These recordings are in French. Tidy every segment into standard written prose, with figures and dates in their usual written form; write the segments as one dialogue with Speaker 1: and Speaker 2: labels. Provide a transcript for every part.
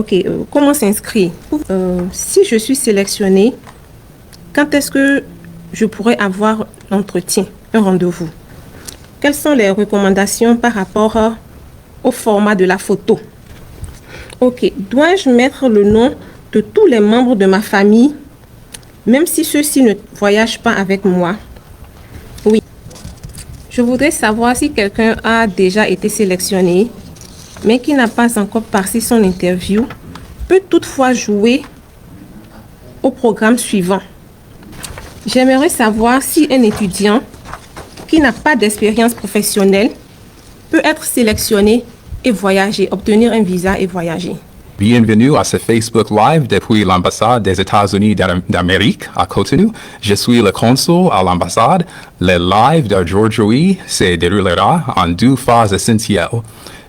Speaker 1: Ok, comment s'inscrire? Si je suis sélectionnée, quand est-ce que je pourrais avoir l'entretien, un rendez-vous? Quelles sont les recommandations par rapport au format de la photo? Ok, dois-je mettre le nom de tous les membres de ma famille, même si ceux-ci ne voyagent pas avec moi? Oui. Je voudrais savoir si quelqu'un a déjà été sélectionné, mais qui n'a pas encore passé son interview, peut toutefois jouer au programme suivant. J'aimerais savoir si un étudiant qui n'a pas d'expérience professionnelle peut être sélectionné et voyager, obtenir un visa et voyager.
Speaker 2: Bienvenue à ce Facebook Live depuis l'ambassade des États-Unis d'Amérique à Cotonou. Je suis le consul à l'ambassade. Le live d'aujourd'hui se déroulera en deux phases essentielles.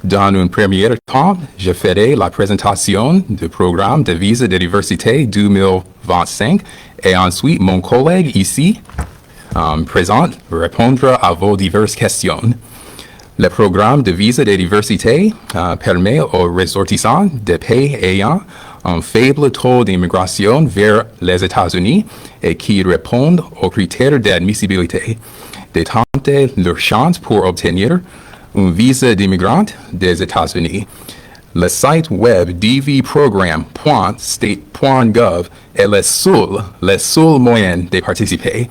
Speaker 2: Dans un premier temps, je ferai la présentation du programme de visa de diversité 2025 et ensuite mon collègue ici, présent, répondra à vos diverses questions. Le programme de visa de diversité permet aux ressortissants de pays ayant un faible taux d'immigration vers les États-Unis et qui répondent aux critères d'admissibilité de tenter leur chance pour obtenir un visa d'immigrant des États-Unis. Le site web dvprogram.state.gov est le seul moyen de participer.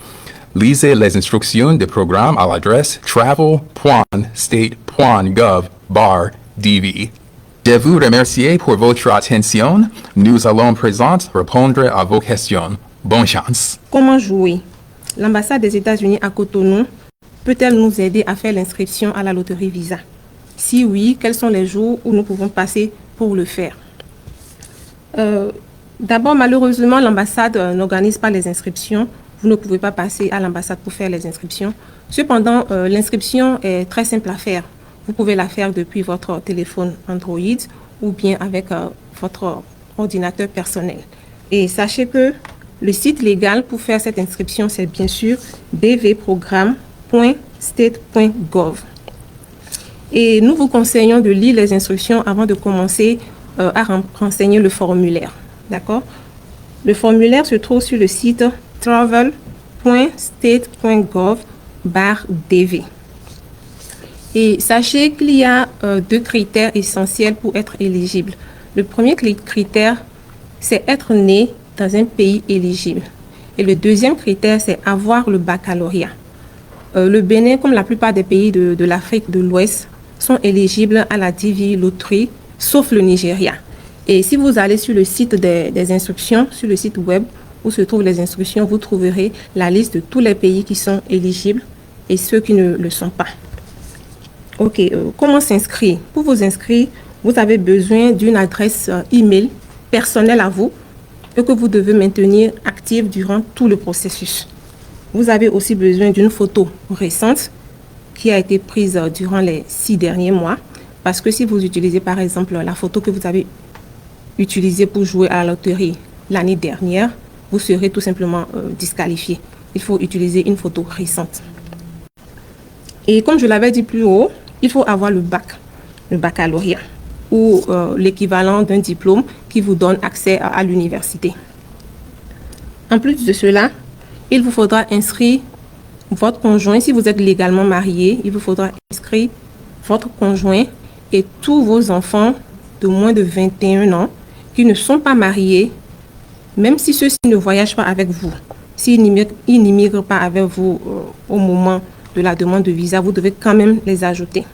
Speaker 2: Lisez les instructions du programme à l'adresse travel.state.gov/DV. Je vous remercie pour votre attention. Nous allons présenter répondre à vos questions. Bonne chance.
Speaker 1: Comment jouer? L'ambassade des États-Unis à Cotonou peut-elle nous aider à faire l'inscription à la loterie Visa? Si oui, quels sont les jours où nous pouvons passer pour le faire? D'abord, malheureusement, l'ambassade n'organise pas les inscriptions. Vous ne pouvez pas passer à l'ambassade pour faire les inscriptions. Cependant, l'inscription est très simple à faire. Vous pouvez la faire depuis votre téléphone Android ou bien avec votre ordinateur personnel. Et sachez que le site légal pour faire cette inscription, c'est bien sûr dvprogram.state.gov. Et nous vous conseillons de lire les instructions avant de commencer à renseigner le formulaire. D'accord? Le formulaire se trouve sur le site travel.state.gov/DV. Et sachez qu'il y a deux critères essentiels pour être éligible. Le premier critère, c'est être né dans un pays éligible. Et le deuxième critère, c'est avoir le baccalauréat. Le Bénin, comme la plupart des pays de l'Afrique de l'Ouest, sont éligibles à la DV Lottery, sauf le Nigeria. Et si vous allez sur le site des instructions, sur le site web où se trouvent les instructions, vous trouverez la liste de tous les pays qui sont éligibles et ceux qui ne le sont pas. Ok, comment s'inscrire? Pour vous inscrire, vous avez besoin d'une adresse email personnelle à vous et que vous devez maintenir active durant tout le processus. Vous avez aussi besoin d'une photo récente qui a été prise durant les 6 derniers mois, parce que si vous utilisez par exemple la photo que vous avez utilisée pour jouer à la loterie l'année dernière, vous serez tout simplement disqualifié. Il faut utiliser une photo récente. Et comme je l'avais dit plus haut, il faut avoir le baccalauréat, ou l'équivalent d'un diplôme qui vous donne accès à l'université. En plus de cela, il vous faudra inscrire votre conjoint. Si vous êtes légalement marié, il vous faudra inscrire votre conjoint et tous vos enfants de moins de 21 ans qui ne sont pas mariés, même si ceux-ci ne voyagent pas avec vous. S'ils n'immigrent pas avec vous au moment de la demande de visa, vous devez quand même les ajouter.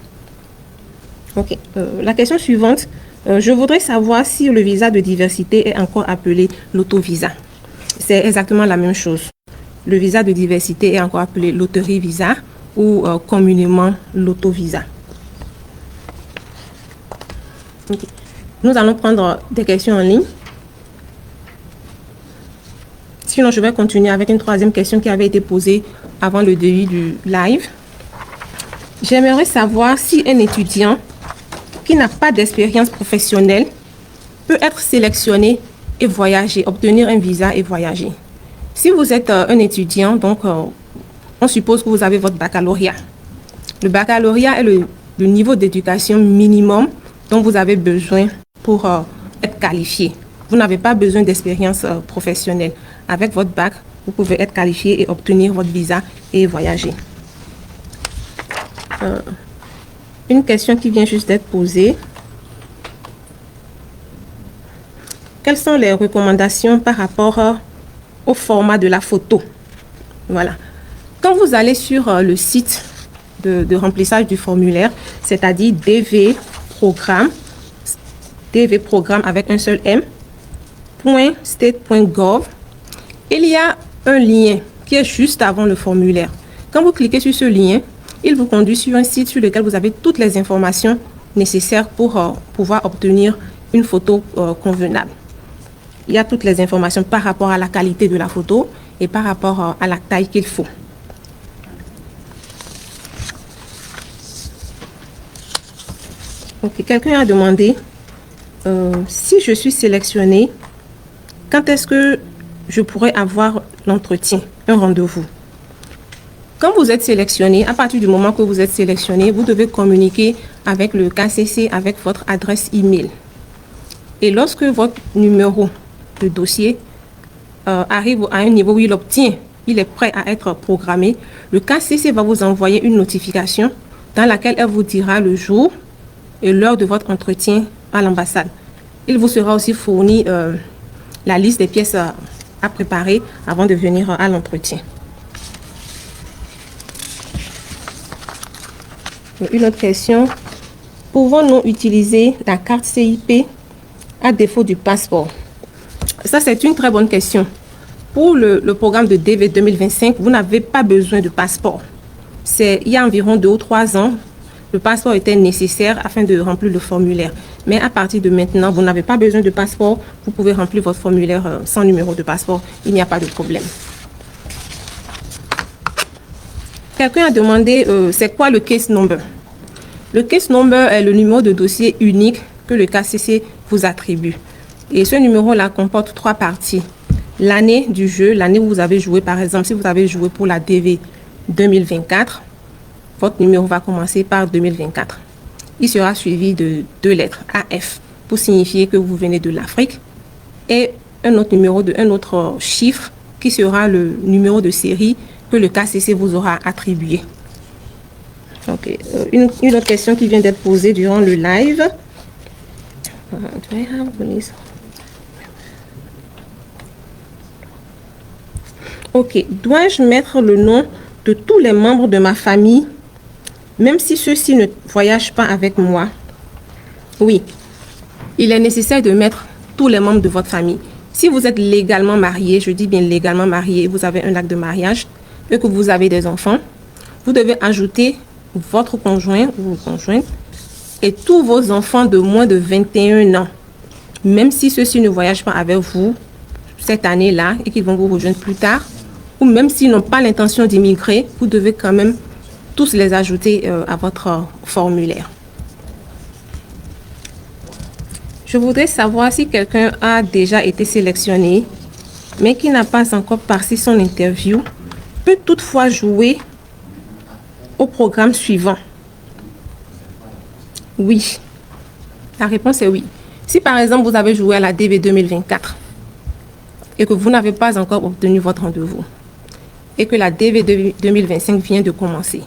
Speaker 1: Ok. La question suivante, je voudrais savoir si le visa de diversité est encore appelé l'autovisa. C'est exactement la même chose. Le visa de diversité est encore appelé loterie visa ou communément l'autovisa. Okay. Nous allons prendre des questions en ligne. Sinon, je vais continuer avec une troisième question qui avait été posée avant le début du live. J'aimerais savoir si un étudiant qui n'a pas d'expérience professionnelle peut être sélectionné et voyager, obtenir un visa et voyager. Si vous êtes un étudiant, donc on suppose que vous avez votre baccalauréat. Le baccalauréat est le niveau d'éducation minimum dont vous avez besoin pour être être qualifié. Vous n'avez pas besoin d'expérience professionnelle. Avec votre bac, vous pouvez être qualifié et obtenir votre visa et voyager. Une question qui vient juste d'être posée. Quelles sont les recommandations par rapport au format de la photo? Voilà. Quand vous allez sur le site de remplissage du formulaire, c'est-à-dire DV Programme avec un seul M, .state.gov, il y a un lien qui est juste avant le formulaire. Quand vous cliquez sur ce lien, il vous conduit sur un site sur lequel vous avez toutes les informations nécessaires pour pouvoir obtenir une photo convenable. Il y a toutes les informations par rapport à la qualité de la photo et par rapport à la taille qu'il faut. Okay. Quelqu'un a demandé si je suis sélectionnée, quand est-ce que je pourrais avoir l'entretien, un rendez-vous? Quand vous êtes sélectionné, à partir du moment que vous êtes sélectionné, vous devez communiquer avec le KCC avec votre adresse email. Et lorsque votre numéro de dossier arrive à un niveau où il est prêt à être programmé, le KCC va vous envoyer une notification dans laquelle elle vous dira le jour et l'heure de votre entretien à l'ambassade. Il vous sera aussi fourni la liste des pièces à préparer avant de venir à l'entretien. Une autre question. Pouvons-nous utiliser la carte CIP à défaut du passeport? Ça, c'est une très bonne question. Pour le programme de DV 2025, vous n'avez pas besoin de passeport. Il y a environ 2 ou 3 ans, le passeport était nécessaire afin de remplir le formulaire. Mais à partir de maintenant, vous n'avez pas besoin de passeport. Vous pouvez remplir votre formulaire sans numéro de passeport. Il n'y a pas de problème. Quelqu'un a demandé c'est quoi le case number? Le case number est le numéro de dossier unique que le KCC vous attribue. Et ce numéro-là comporte 3 parties. L'année du jeu, l'année où vous avez joué, par exemple, si vous avez joué pour la DV 2024, votre numéro va commencer par 2024. Il sera suivi de 2 lettres, AF, pour signifier que vous venez de l'Afrique, et un autre numéro un autre chiffre qui sera le numéro de série que le KCC vous aura attribué. Okay. Une autre question qui vient d'être posée durant le live. Ok, dois-je mettre le nom de tous les membres de ma famille, même si ceux-ci ne voyagent pas avec moi? Oui, il est nécessaire de mettre tous les membres de votre famille. Si vous êtes légalement marié, je dis bien légalement marié, vous avez un acte de mariage et que vous avez des enfants, vous devez ajouter votre conjoint ou conjointe et tous vos enfants de moins de 21 ans, même si ceux-ci ne voyagent pas avec vous cette année-là et qu'ils vont vous rejoindre plus tard, ou même s'ils n'ont pas l'intention d'immigrer, vous devez quand même tous les ajouter à votre formulaire. Je voudrais savoir si quelqu'un a déjà été sélectionné, mais qui n'a pas encore passé son interview, peut toutefois jouer au programme suivant. Oui. La réponse est oui. Si par exemple vous avez joué à la DV 2024 et que vous n'avez pas encore obtenu votre rendez-vous et que la DV 2025 vient de commencer,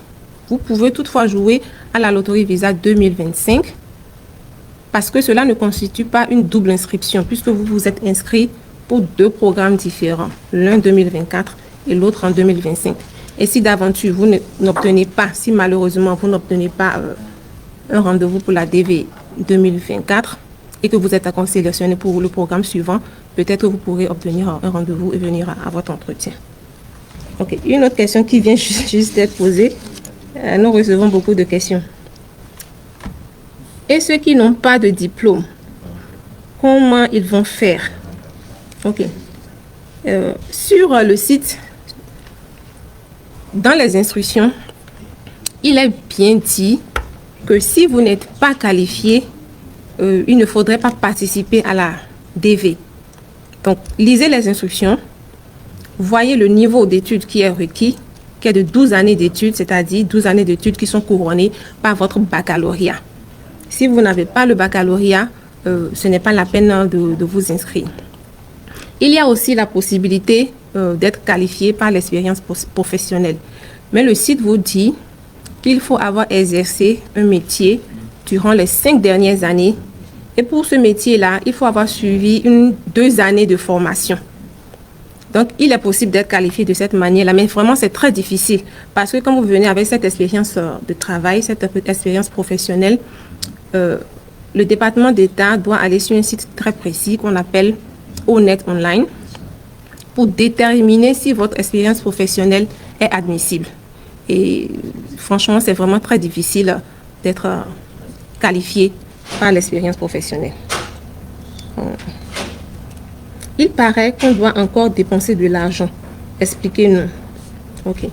Speaker 1: vous pouvez toutefois jouer à la loterie Visa 2025 parce que cela ne constitue pas une double inscription puisque vous vous êtes inscrit pour 2 programmes différents, l'un 2024 et l'autre en 2025. Et si d'aventure vous n'obtenez pas, si malheureusement vous n'obtenez pas un rendez-vous pour la DV 2024 et que vous êtes encore sélectionné pour le programme suivant, peut-être vous pourrez obtenir un rendez-vous et venir à votre entretien. Ok, une autre question qui vient juste d'être posée. Nous recevons beaucoup de questions. Et ceux qui n'ont pas de diplôme, comment ils vont faire? Ok. Sur le site, dans les instructions, il est bien dit que si vous n'êtes pas qualifié, il ne faudrait pas participer à la DV. Donc, lisez les instructions, voyez le niveau d'études qui est requis, qui est de 12 années d'études, c'est-à-dire 12 années d'études qui sont couronnées par votre baccalauréat. Si vous n'avez pas le baccalauréat, ce n'est pas la peine de vous inscrire. Il y a aussi la possibilité d'être qualifié par l'expérience professionnelle. Mais le site vous dit qu'il faut avoir exercé un métier durant les 5 dernières années. Et pour ce métier-là, il faut avoir suivi 2 années de formation. Donc, il est possible d'être qualifié de cette manière-là, mais vraiment, c'est très difficile parce que quand vous venez avec cette expérience de travail, cette expérience professionnelle, le département d'État doit aller sur un site très précis qu'on appelle Honnête Online pour déterminer si votre expérience professionnelle est admissible. Et franchement, c'est vraiment très difficile d'être qualifié par l'expérience professionnelle. Il paraît qu'on doit encore dépenser de l'argent. Expliquez-nous. OK.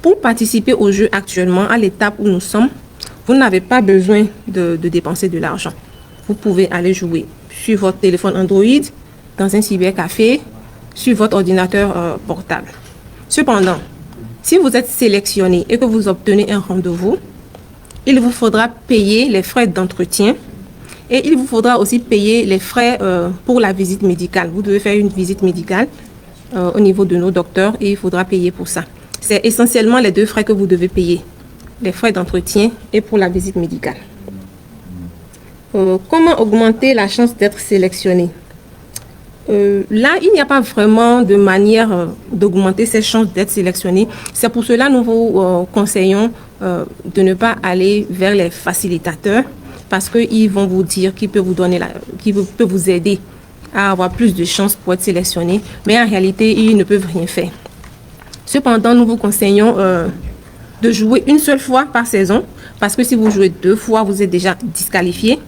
Speaker 1: Pour participer au jeu actuellement, à l'étape où nous sommes, vous n'avez pas besoin de dépenser de l'argent. Vous pouvez aller jouer sur votre téléphone Android, dans un cybercafé, sur votre ordinateur portable. Cependant, si vous êtes sélectionné et que vous obtenez un rendez-vous, il vous faudra payer les frais d'entretien et il vous faudra aussi payer les frais pour la visite médicale. Vous devez faire une visite médicale au niveau de nos docteurs et il faudra payer pour ça. C'est essentiellement les 2 frais que vous devez payer, les frais d'entretien et pour la visite médicale. Comment augmenter la chance d'être sélectionné? Là, il n'y a pas vraiment de manière d'augmenter ses chances d'être sélectionné. C'est pour cela que nous vous conseillons de ne pas aller vers les facilitateurs parce qu'ils vont vous dire qu'ils peuvent vous donner qu'ils peuvent vous aider à avoir plus de chances pour être sélectionné, mais en réalité, ils ne peuvent rien faire. Cependant, nous vous conseillons de jouer une seule fois par saison parce que si vous jouez 2 fois, vous êtes déjà disqualifié.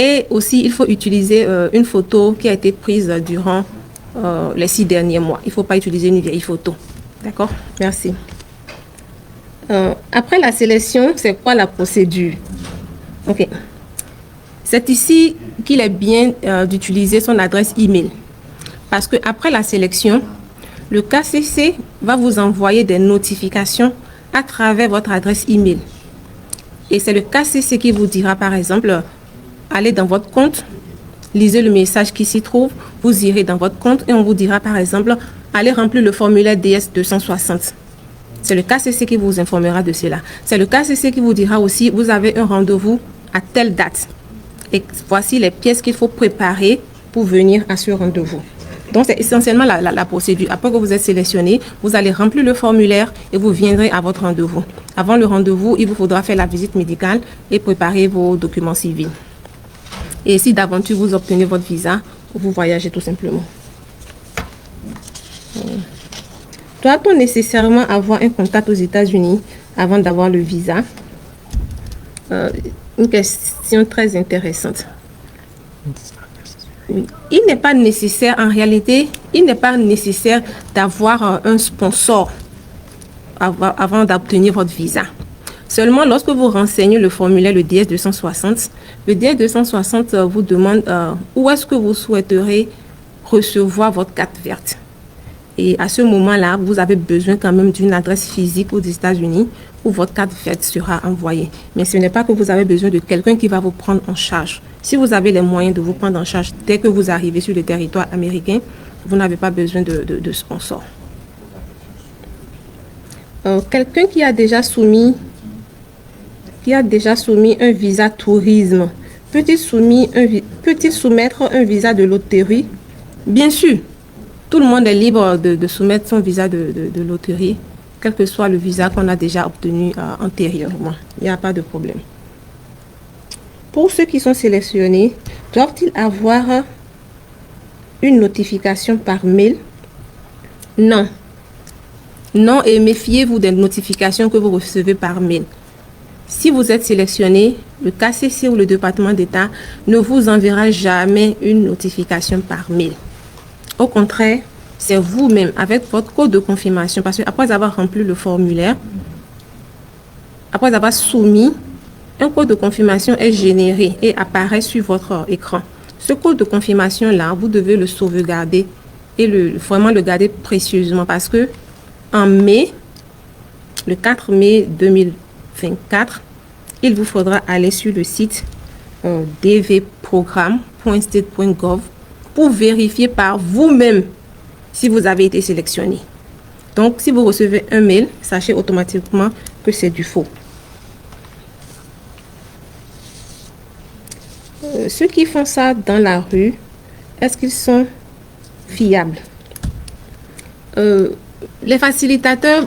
Speaker 1: Et aussi, il faut utiliser une photo qui a été prise durant les 6 derniers mois. Il ne faut pas utiliser une vieille photo. D'accord? Merci. Après la sélection, c'est quoi la procédure? OK. C'est ici qu'il est bien d'utiliser son adresse email. Parce qu'après la sélection, le KCC va vous envoyer des notifications à travers votre adresse email. Et c'est le KCC qui vous dira, par exemple, allez dans votre compte, lisez le message qui s'y trouve, vous irez dans votre compte et on vous dira par exemple, allez remplir le formulaire DS 260. C'est le KCC qui vous informera de cela. C'est le KCC qui vous dira aussi, vous avez un rendez-vous à telle date. Et voici les pièces qu'il faut préparer pour venir à ce rendez-vous. Donc, c'est essentiellement la procédure. Après que vous êtes sélectionné, vous allez remplir le formulaire et vous viendrez à votre rendez-vous. Avant le rendez-vous, il vous faudra faire la visite médicale et préparer vos documents civils. Et si d'aventure vous obtenez votre visa, vous voyagez tout simplement. Doit-on nécessairement avoir un contact aux États-Unis avant d'avoir le visa? Une question très intéressante. Il n'est pas nécessaire, en réalité, il n'est pas nécessaire d'avoir un sponsor avant d'obtenir votre visa. Seulement, lorsque vous renseignez le formulaire, le DS 260, le DS 260 vous demande où est-ce que vous souhaiterez recevoir votre carte verte. Et à ce moment-là, vous avez besoin quand même d'une adresse physique aux États-Unis où votre carte verte sera envoyée. Mais ce n'est pas que vous avez besoin de quelqu'un qui va vous prendre en charge. Si vous avez les moyens de vous prendre en charge dès que vous arrivez sur le territoire américain, vous n'avez pas besoin de sponsor. Quelqu'un qui a déjà soumis un visa tourisme, peut-il soumettre un visa de loterie? Bien sûr, tout le monde est libre de soumettre son visa de loterie, quel que soit le visa qu'on a déjà obtenu antérieurement. Il n'y a pas de problème. Pour ceux qui sont sélectionnés, doivent-ils avoir une notification par mail? Non. Non, et méfiez-vous des notifications que vous recevez par mail. Si vous êtes sélectionné, le KCC ou le département d'État ne vous enverra jamais une notification par mail. Au contraire, c'est vous-même avec votre code de confirmation, parce qu'après avoir rempli le formulaire, après avoir soumis, un code de confirmation est généré et apparaît sur votre écran. Ce code de confirmation-là, vous devez le sauvegarder et vraiment le garder précieusement parce que en mai, le 4 mai 2024, il vous faudra aller sur le site dv.gov.do programme.state.gov pour vérifier par vous-même si vous avez été sélectionné. Donc, si vous recevez un mail, sachez automatiquement que c'est du faux. Ceux qui font ça dans la rue, est-ce qu'ils sont fiables? Les facilitateurs,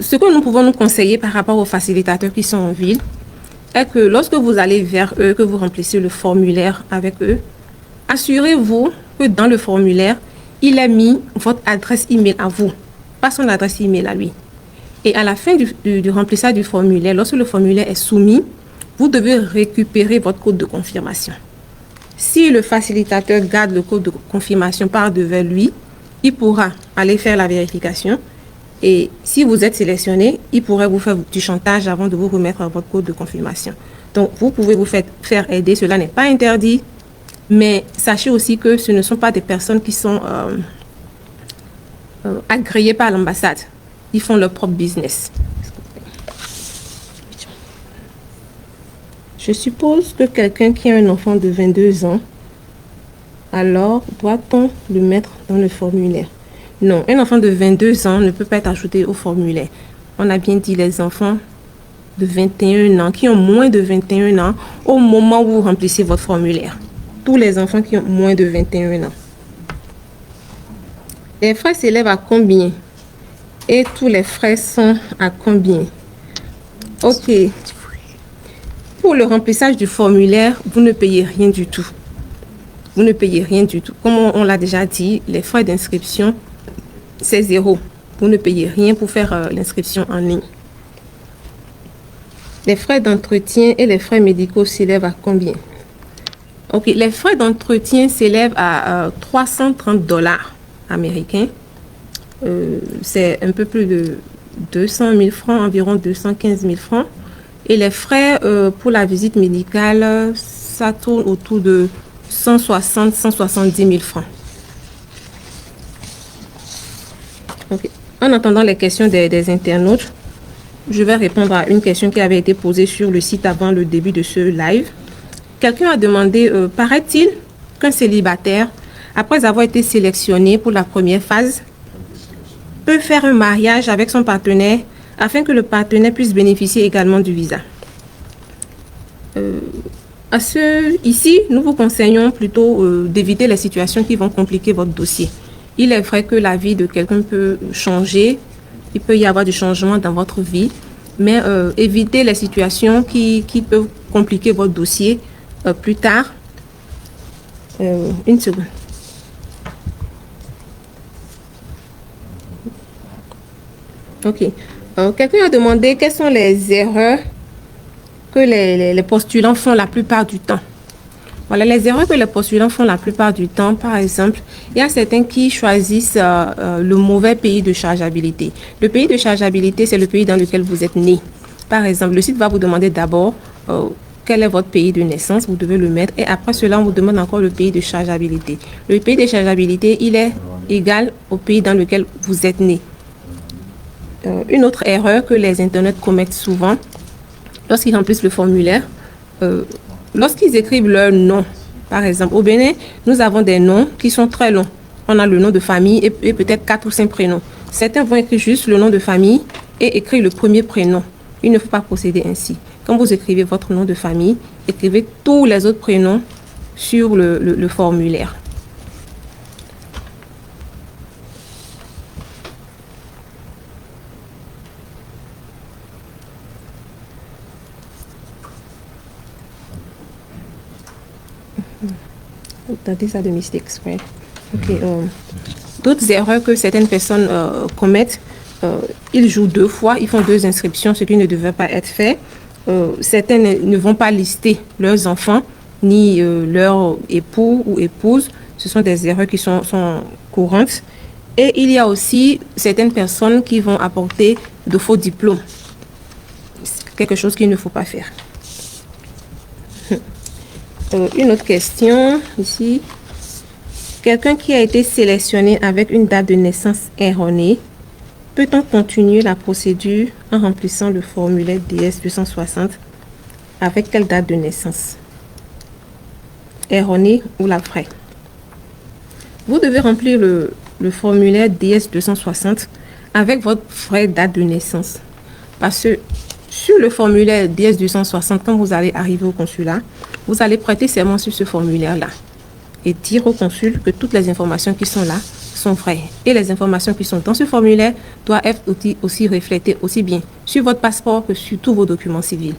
Speaker 1: ce que nous pouvons nous conseiller par rapport aux facilitateurs qui sont en ville, est que lorsque vous allez vers eux, que vous remplissez le formulaire avec eux, assurez-vous que dans le formulaire, il a mis votre adresse email à vous, pas son adresse email à lui. Et à la fin du remplissage du formulaire, lorsque le formulaire est soumis, vous devez récupérer votre code de confirmation. Si le facilitateur garde le code de confirmation par devant lui, il pourra aller faire la vérification. Et si vous êtes sélectionné, il pourrait vous faire du chantage avant de vous remettre votre code de confirmation. Donc, vous pouvez vous faire aider. Cela n'est pas interdit. Mais sachez aussi que ce ne sont pas des personnes qui sont agréées par l'ambassade. Ils font leur propre business. Je suppose que quelqu'un qui a un enfant de 22 ans, alors doit-on le mettre dans le formulaire? Non, un enfant de 22 ans ne peut pas être ajouté au formulaire. On a bien dit les enfants de 21 ans, qui ont moins de 21 ans, au moment où vous remplissez votre formulaire. Tous les enfants qui ont moins de 21 ans. Les frais s'élèvent à combien? Et tous les frais sont à combien? Ok. Pour le remplissage du formulaire, vous ne payez rien du tout. Vous ne payez rien du tout. Comme on l'a déjà dit, les frais d'inscription, c'est zéro. Vous ne payez rien pour faire l'inscription en ligne. Les frais d'entretien et les frais médicaux s'élèvent à combien? Ok, les frais d'entretien s'élèvent à 330 $ américains. C'est un peu plus de 200 000 francs, environ 215 000 francs. Et les frais pour la visite médicale, ça tourne autour de 170 000 francs. Okay. En attendant les questions des internautes, je vais répondre à une question qui avait été posée sur le site avant le début de ce live. Quelqu'un a demandé, paraît-il qu'un célibataire, après avoir été sélectionné pour la première phase, peut faire un mariage avec son partenaire afin que le partenaire puisse bénéficier également du visa. Ici, nous vous conseillons plutôt d'éviter les situations qui vont compliquer votre dossier. Il est vrai que la vie de quelqu'un peut changer, il peut y avoir du changement dans votre vie, mais évitez les situations qui peuvent compliquer votre dossier plus tard. Une seconde. Ok. Quelqu'un a demandé quelles sont les erreurs que les postulants font la plupart du temps. Voilà, les erreurs que les postulants font la plupart du temps, par exemple, il y a certains qui choisissent le mauvais pays de chargeabilité. Le pays de chargeabilité, c'est le pays dans lequel vous êtes né. Par exemple, le site va vous demander d'abord quel est votre pays de naissance, vous devez le mettre, et après cela, on vous demande encore le pays de chargeabilité. Le pays de chargeabilité, il est égal au pays dans lequel vous êtes né. Une autre erreur que les internautes commettent souvent, lorsqu'ils remplissent le formulaire, lorsqu'ils écrivent leur nom, par exemple, au Bénin, nous avons des noms qui sont très longs. On a le nom de famille et peut-être 4 ou 5 prénoms. Certains vont écrire juste le nom de famille et écrire le premier prénom. Il ne faut pas procéder ainsi. Quand vous écrivez votre nom de famille, écrivez tous les autres prénoms sur le formulaire. These are the mistakes, right? Okay. D'autres erreurs que certaines personnes commettent, ils jouent 2 fois, ils font 2 inscriptions, ce qui ne devait pas être fait. Certains ne vont pas lister leurs enfants, ni leur époux ou épouse. Ce sont des erreurs qui sont courantes. Et il y a aussi certaines personnes qui vont apporter de faux diplômes. C'est quelque chose qu'il ne faut pas faire. Une autre question ici. Quelqu'un qui a été sélectionné avec une date de naissance erronée, peut-on continuer la procédure en remplissant le formulaire DS 260 avec quelle date de naissance? erronée ou la vraie. Vous devez remplir le formulaire DS-260 avec votre vraie date de naissance. Parce que sur le formulaire DS-260, quand vous allez arriver au consulat, vous allez prêter serment sur ce formulaire-là et dire au consul que toutes les informations qui sont là sont vraies. Et les informations qui sont dans ce formulaire doivent être aussi reflétées aussi bien sur votre passeport que sur tous vos documents civils.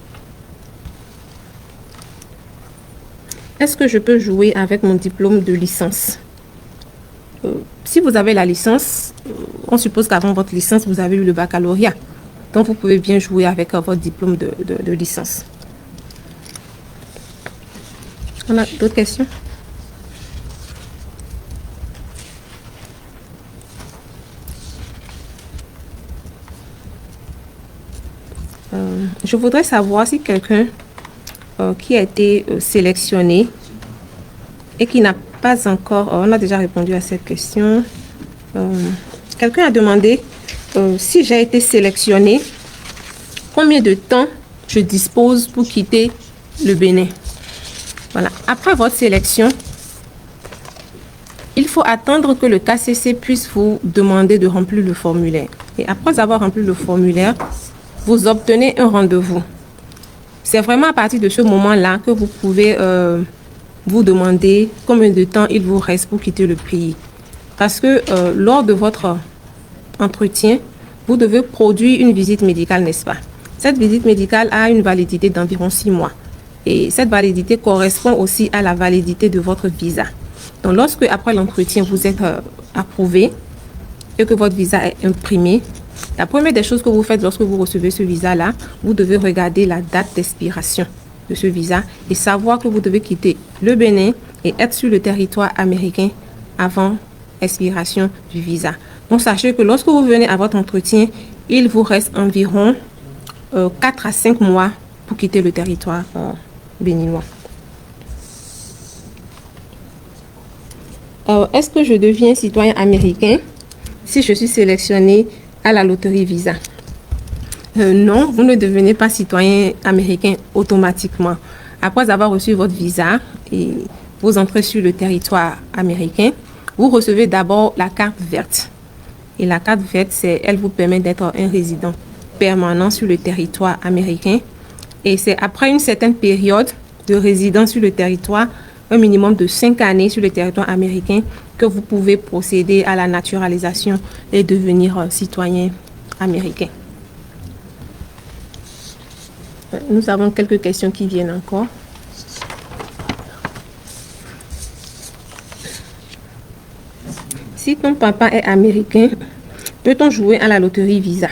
Speaker 1: Est-ce que je peux jouer avec mon diplôme de licence? Si vous avez la licence, on suppose qu'avant votre licence, vous avez eu le baccalauréat. Donc, vous pouvez bien jouer avec votre diplôme de licence. On a d'autres questions? Je voudrais savoir si quelqu'un qui a été sélectionné et qui n'a pas encore... on a déjà répondu à cette question. Quelqu'un a demandé si j'ai été sélectionné, combien de temps je dispose pour quitter le Bénin. Voilà. Après votre sélection, il faut attendre que le KCC puisse vous demander de remplir le formulaire. Et après avoir rempli le formulaire, vous obtenez un rendez-vous. C'est vraiment à partir de ce moment-là que vous pouvez vous demander combien de temps il vous reste pour quitter le pays. Parce que lors de votre entretien, vous devez produire une visite médicale, n'est-ce pas? Cette visite médicale a une validité d'environ 6 mois. Et cette validité correspond aussi à la validité de votre visa. Donc, lorsque, après l'entretien, vous êtes approuvé et que votre visa est imprimé, la première des choses que vous faites lorsque vous recevez ce visa-là, vous devez regarder la date d'expiration de ce visa et savoir que vous devez quitter le Bénin et être sur le territoire américain avant expiration du visa. Donc, sachez que lorsque vous venez à votre entretien, il vous reste environ 4 à 5 mois pour quitter le territoire béninois. Est-ce que je deviens citoyen américain si je suis sélectionné à la loterie Visa? Non, vous ne devenez pas citoyen américain automatiquement. Après avoir reçu votre visa et vous entrez sur le territoire américain, vous recevez d'abord la carte verte. Et la carte verte, elle vous permet d'être un résident permanent sur le territoire américain. Et c'est après une certaine période de résidence sur le territoire, un minimum de 5 années sur le territoire américain, que vous pouvez procéder à la naturalisation et devenir citoyen américain. Nous avons quelques questions qui viennent encore. Si ton papa est américain, peut-on jouer à la loterie Visa?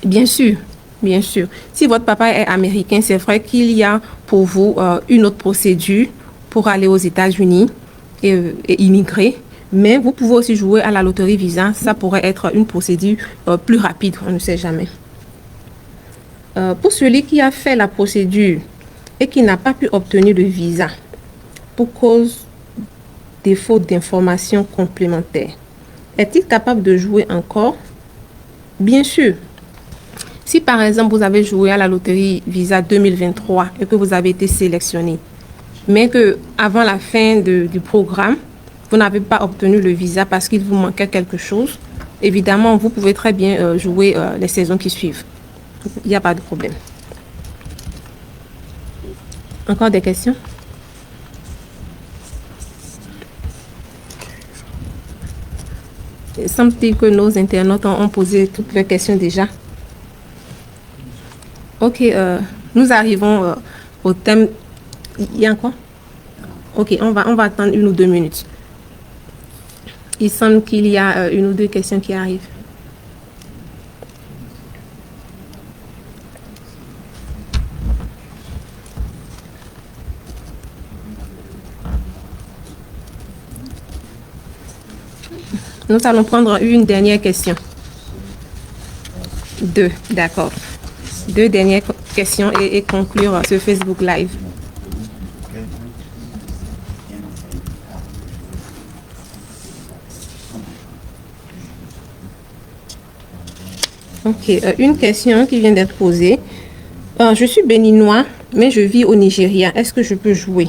Speaker 1: Bien sûr, bien sûr. Si votre papa est américain, c'est vrai qu'il y a pour vous une autre procédure pour aller aux États-Unis et immigrer. Mais vous pouvez aussi jouer à la loterie Visa. Ça pourrait être une procédure plus rapide, on ne sait jamais. Pour celui qui a fait la procédure et qui n'a pas pu obtenir le visa pour cause de faute d'informations complémentaires, est-il capable de jouer encore? Bien sûr. Si par exemple vous avez joué à la loterie Visa 2023 et que vous avez été sélectionné, mais que avant la fin du programme, vous n'avez pas obtenu le visa parce qu'il vous manquait quelque chose, évidemment, vous pouvez très bien jouer les saisons qui suivent. Il n'y a pas de problème. Encore des questions? Il semble-t-il que nos internautes ont posé toutes leurs questions déjà. Ok, nous arrivons au thème. Il y a quoi? Ok, on va attendre 1 ou 2 minutes. Il semble qu'il y a 1 ou 2 questions qui arrivent. Nous allons prendre une dernière question. 2, d'accord. 2 dernières questions et conclure ce Facebook Live. Ok, une question qui vient d'être posée. Je suis béninois, mais je vis au Nigeria. Est-ce que je peux jouer?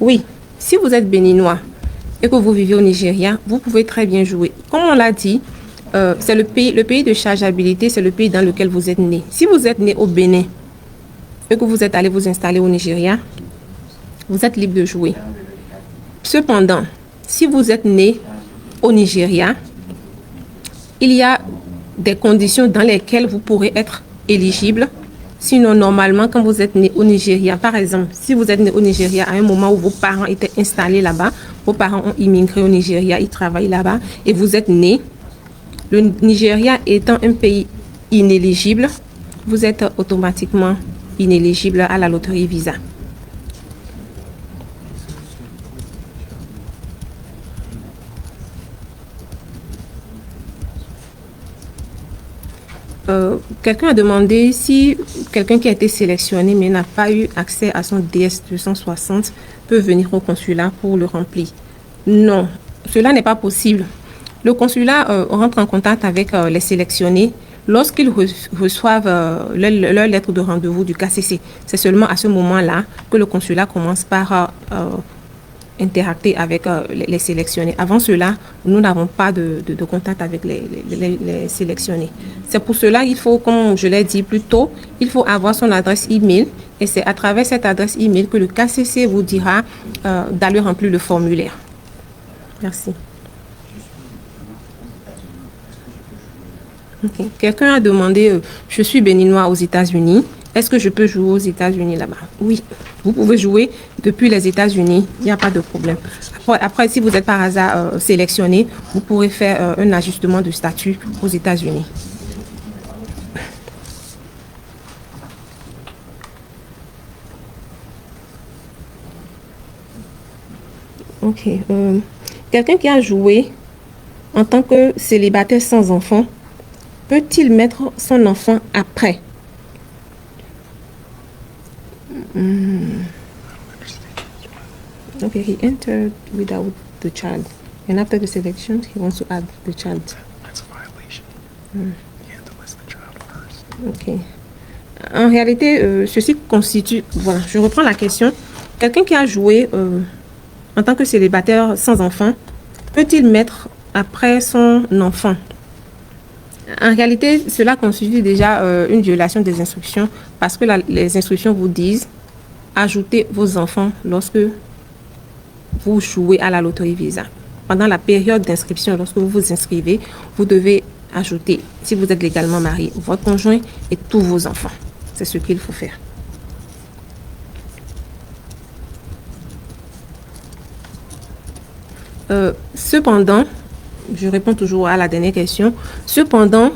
Speaker 1: Oui, si vous êtes béninois et que vous vivez au Nigeria, vous pouvez très bien jouer. Comme on l'a dit, c'est le pays de chargeabilité, c'est le pays dans lequel vous êtes né. Si vous êtes né au Bénin et que vous êtes allé vous installer au Nigeria, vous êtes libre de jouer. Cependant, si vous êtes né au Nigeria, il y a des conditions dans lesquelles vous pourrez être éligible. Sinon, normalement, quand vous êtes né au Nigeria, par exemple, si vous êtes né au Nigeria à un moment où vos parents étaient installés là-bas, vos parents ont immigré au Nigeria, ils travaillent là-bas, et vous êtes né, le Nigeria étant un pays inéligible, vous êtes automatiquement inéligible à la loterie Visa. Quelqu'un a demandé si quelqu'un qui a été sélectionné mais n'a pas eu accès à son DS260 peut venir au consulat pour le remplir. Non, cela n'est pas possible. Le consulat rentre en contact avec les sélectionnés lorsqu'ils reçoivent leur lettre de rendez-vous du KCC. C'est seulement à ce moment-là que le consulat commence par interacter avec les sélectionnés. Avant cela, nous n'avons pas de contact avec les sélectionnés. C'est pour cela qu'il faut, comme je l'ai dit plus tôt, il faut avoir son adresse email et c'est à travers cette adresse email que le KCC vous dira d'aller remplir le formulaire. Merci. Okay. Quelqu'un a demandé, je suis béninois aux États-Unis. Est-ce que je peux jouer aux États-Unis là-bas? Oui, vous pouvez jouer depuis les États-Unis, il n'y a pas de problème. Après, si vous êtes par hasard sélectionné, vous pourrez faire un ajustement de statut aux États-Unis. Ok. Quelqu'un qui a joué en tant que célibataire sans enfant, peut-il mettre son enfant après? Okay, he entered without the child, and after the selection, he wants to add the child.
Speaker 2: That's a violation. You have to list the child first.
Speaker 1: Ok. En réalité, ceci constitue... Voilà, je reprends la question. Quelqu'un qui a joué en tant que célibataire sans enfant, peut-il mettre après son enfant? En réalité, cela constitue déjà une violation des instructions parce que les instructions vous disent ajoutez vos enfants lorsque vous jouez à la loterie Visa. Pendant la période d'inscription, lorsque vous vous inscrivez, vous devez ajouter, si vous êtes légalement marié, votre conjoint et tous vos enfants. C'est ce qu'il faut faire. Cependant, je réponds toujours à la dernière question. Cependant,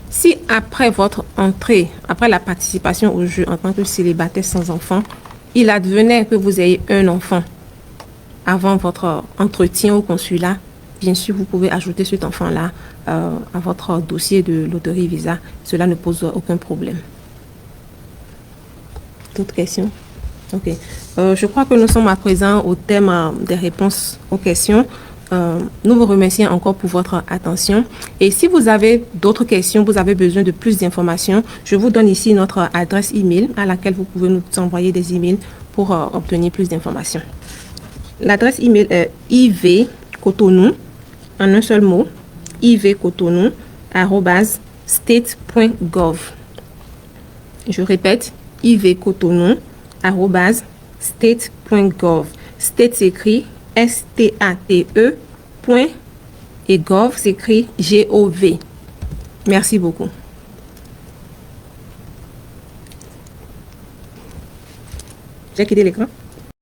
Speaker 1: si après votre entrée, après la participation au jeu en tant que célibataire sans enfant, il advenait que vous ayez un enfant avant votre entretien au consulat, bien sûr, vous pouvez ajouter cet enfant-là à votre dossier de loterie Visa. Cela ne pose aucun problème. D'autres questions? Ok. Je crois que nous sommes à présent au thème des réponses aux questions. Nous vous remercions encore pour votre attention. Et si vous avez d'autres questions, vous avez besoin de plus d'informations, je vous donne ici notre adresse email à laquelle vous pouvez nous envoyer des emails pour obtenir plus d'informations. L'adresse email est ivcotonou, en un seul mot, ivcotonou@state.gov. Je répète, ivcotonou@state.gov. State s'écrit STATE, point, et gov s'écrit GOV. Merci beaucoup. J'ai quitté l'écran.